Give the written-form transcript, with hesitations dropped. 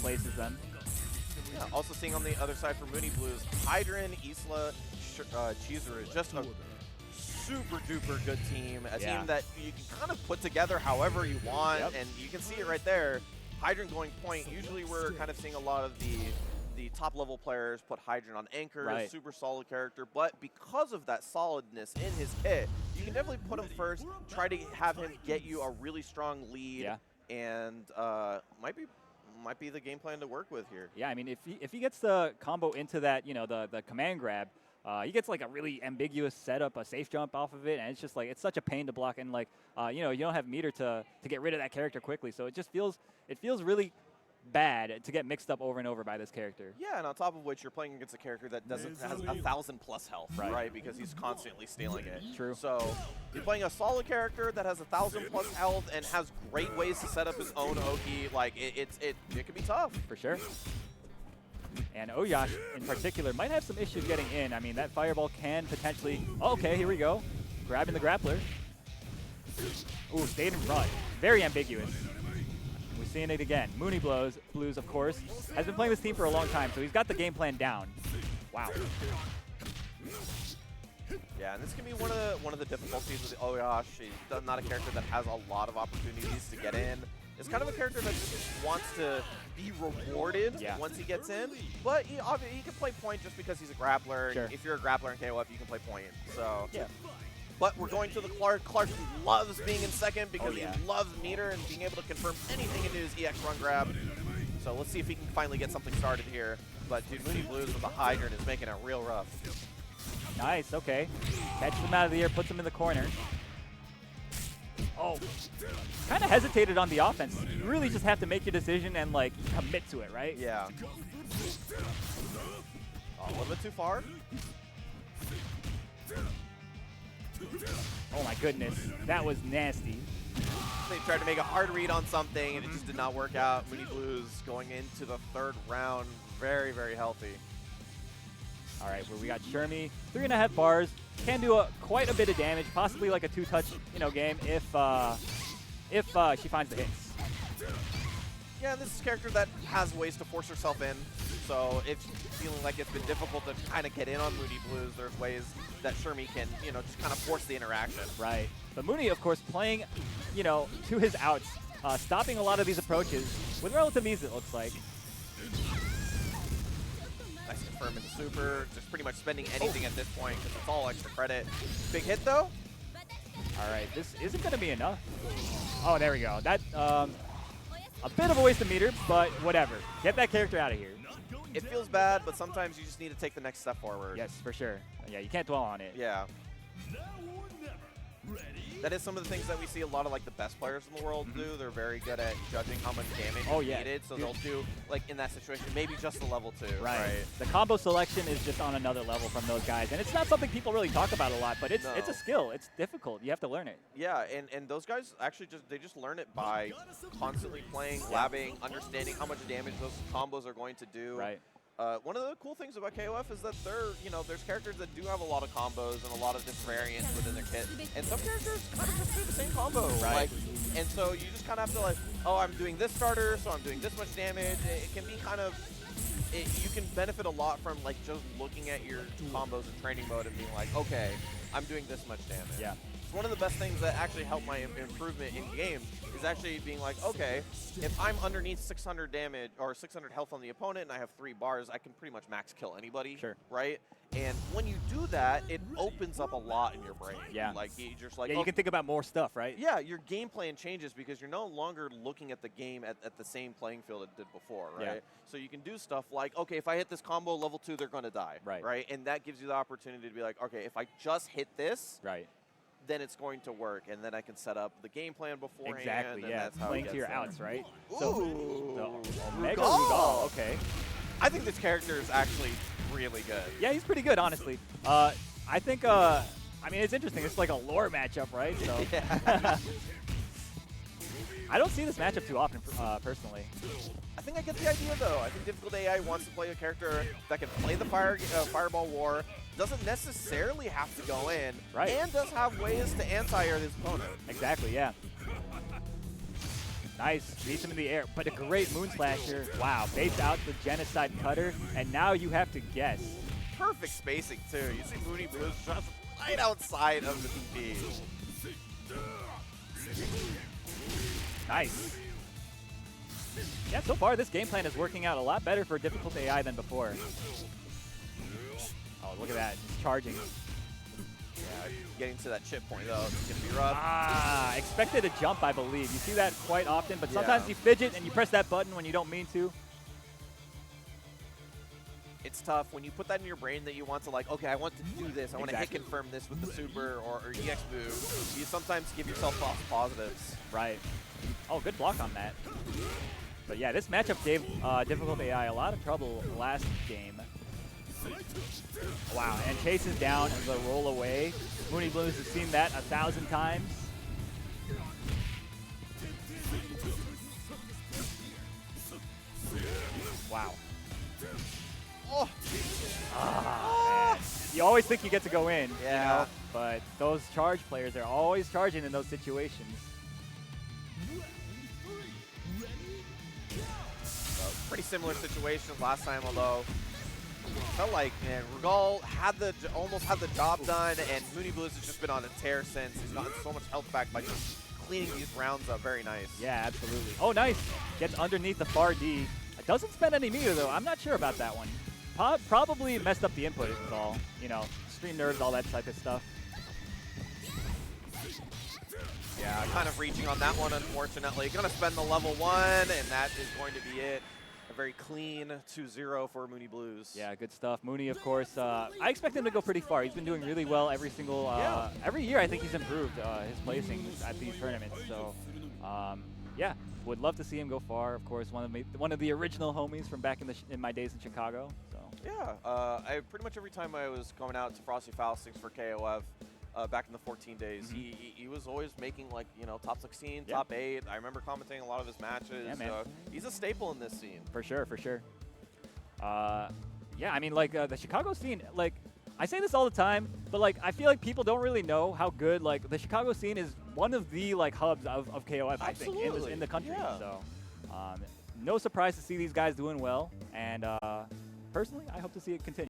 places then. Yeah, also seeing on the other side for Moony Blues, Hydran, Isla, Chizuru is just a super duper good team. A team that you can kind of put together however you want, and you can see it right there. Hydran going point. Usually we're kind of seeing a lot of the top level players put Hydran on anchor, super solid character, but because of that solidness in his hit, you can definitely put him first, try to have him get you a really strong lead, and might be the game plan to work with here. Yeah, I mean, if he gets the combo into that, you know, the command grab, he gets like a really ambiguous setup, a safe jump off of it, and it's just like, it's such a pain to block, and like, you know, you don't have meter to get rid of that character quickly, so it just feels really bad to get mixed up over and over by this character. Yeah, and on top of which, you're playing against a character that has 1,000+ health, right? Because he's constantly stealing it. True. So you're playing a solid character that has 1,000+ health and has great ways to set up his own Oki. Like it can be tough for sure. And Oyash in particular might have some issues getting in. I mean, that fireball can potentially. Oh, okay, here we go, grabbing the grappler. Ooh, stayed in front. Very ambiguous. We're seeing it again. Moony Blues, of course, has been playing this team for a long time, so he's got the game plan down. Wow. Yeah, and this can be one of the difficulties with Oyash. He's not a character that has a lot of opportunities to get in. It's kind of a character that just wants to be rewarded once he gets in, but he can play point just because he's a grappler. Sure. If you're a grappler in KOF, you can play point. So yeah. But we're going to the Clark. Clark loves being in second because he loves meter and being able to confirm anything into his EX run grab. So let's see if he can finally get something started here. But dude, Moony Blues with the Hydran is making it real rough. Nice, okay. Catches him out of the air, him in the corner. Oh, kind of hesitated on the offense. You really just have to make your decision and like commit to it, right? Yeah. Oh, a little bit too far. Oh my goodness, that was nasty. They tried to make a hard read on something and it just did not work out. Moony Blues going into the third round, very, very healthy. All right, where we got Shermie, 3.5 bars, can do quite a bit of damage, possibly like a 2-touch, you know, game if she finds the hits. Yeah, this is a character that has ways to force herself in. So if you're feeling like it's been difficult to kind of get in on Moony Blues, there's ways that Shermie can, you know, just kind of force the interaction. Right. But Moony, of course, playing, you know, to his outs, stopping a lot of these approaches with relative ease, it looks like. Nice confirm into super, just pretty much spending anything at this point because it's all extra credit. Big hit though. All right, this isn't going to be enough. Oh, there we go. That a bit of a waste of meter, but whatever. Get that character out of here. It feels bad, but sometimes you just need to take the next step forward. Yes, for sure. Yeah, you can't dwell on it. Yeah. That is some of the things that we see a lot of like the best players in the world do. They're very good at judging how much damage is needed, so they'll do, like in that situation, maybe just the level 2. Right. The combo selection is just on another level from those guys, and it's not something people really talk about a lot, but it's a skill. It's difficult. You have to learn it. Yeah, and those guys actually just learn it by constantly playing, labbing, understanding how much damage those combos are going to do. Right. One of the cool things about KOF is that there's characters that do have a lot of combos and a lot of different variants within their kit, and some characters kind of just do the same combo, right? And so you just kind of have to like, oh, I'm doing this starter, so I'm doing this much damage. It can be kind of, you can benefit a lot from like just looking at your combos in training mode and being like, okay, I'm doing this much damage. Yeah. It's one of the best things that actually helped my improvement in games is actually being like, okay, if I'm underneath 600 damage or 600 health on the opponent and I have 3 bars, I can pretty much max kill anybody, right? And when you do that, it opens up a lot in your brain. Yeah. Like, you just like, you can think about more stuff, right? Yeah, your game plan changes because you're no longer looking at the game at the same playing field it did before, right? Yeah. So you can do stuff like, okay, if I hit this combo level 2, they're going to die, right? And that gives you the opportunity to be like, okay, if I just hit this, then it's going to work, and then I can set up the game plan beforehand. Exactly, and yeah. that's how Playing it to your gets outs, right? Ooh, so Omega Rugal. Rugal, okay. I think this character is actually really good. Yeah, he's pretty good, honestly. I think, I mean, it's interesting. It's like a lore matchup, right? So Yeah. I don't see this matchup too often, personally. I think I get the idea, though. I think DifficultAI wants to play a character that can play the Fireball War, doesn't necessarily have to go in, and does have ways to anti-air his opponent. Exactly, yeah. Nice, beats him in the air, but a great Moon Slasher. Wow, baits out the Genocide Cutter, and now you have to guess. Perfect spacing, too. You see Moony Blues just right outside of the DP. Nice. Yeah, so far this game plan is working out a lot better for DifficultAI than before. Oh, look at that, just charging. Yeah, getting to that chip point, though, it's going to be rough. Ah, expected a jump, I believe. You see that quite often, but sometimes you fidget and you press that button when you don't mean to. It's tough when you put that in your brain that you want to, like, okay, I want to do this. I want to hit confirm this with the super or EX move. You sometimes give yourself false positives. Right. Oh, good block on that. But yeah, this matchup gave DifficultAI a lot of trouble last game. Wow, and chases down the roll away. Moony Blues has seen that 1,000 times. Wow. Oh. Ah, man. You always think you get to go in, yeah. you know, but those charge players are always charging in those situations. Pretty similar situation last time, although felt like, man, Regal almost had the job done, and Moony Blues has just been on a tear since. He's gotten so much health back by just cleaning these rounds up. Very nice. Yeah, absolutely. Oh, nice. Gets underneath the far D. It doesn't spend any meter, though. I'm not sure about that one. Probably messed up the input is all. You know, stream nerves, all that type of stuff. Yeah, kind of reaching on that one, unfortunately. Going to spend the level 1, and that is going to be it. A very clean 2-0 for Moony Blues. Yeah, good stuff. Moony, of course, I expect him to go pretty far. He's been doing really well every single, every year I think he's improved his placings at these tournaments. So, yeah, would love to see him go far. Of course, one of the original homies from back in my days in Chicago. So. Yeah, I pretty much every time I was going out to Frosty Faustings for KOF, back in the 14 days, he was always making, like, you know, top 16, top 8. I remember commenting a lot of his matches. Yeah, man. He's a staple in this scene. For sure, for sure. Yeah, I mean, like, the Chicago scene, like, I say this all the time, but, like, I feel like people don't really know how good, like, the Chicago scene is one of the, like, hubs of KOF, I think, in the country. Yeah. So, no surprise to see these guys doing well, and personally, I hope to see it continue.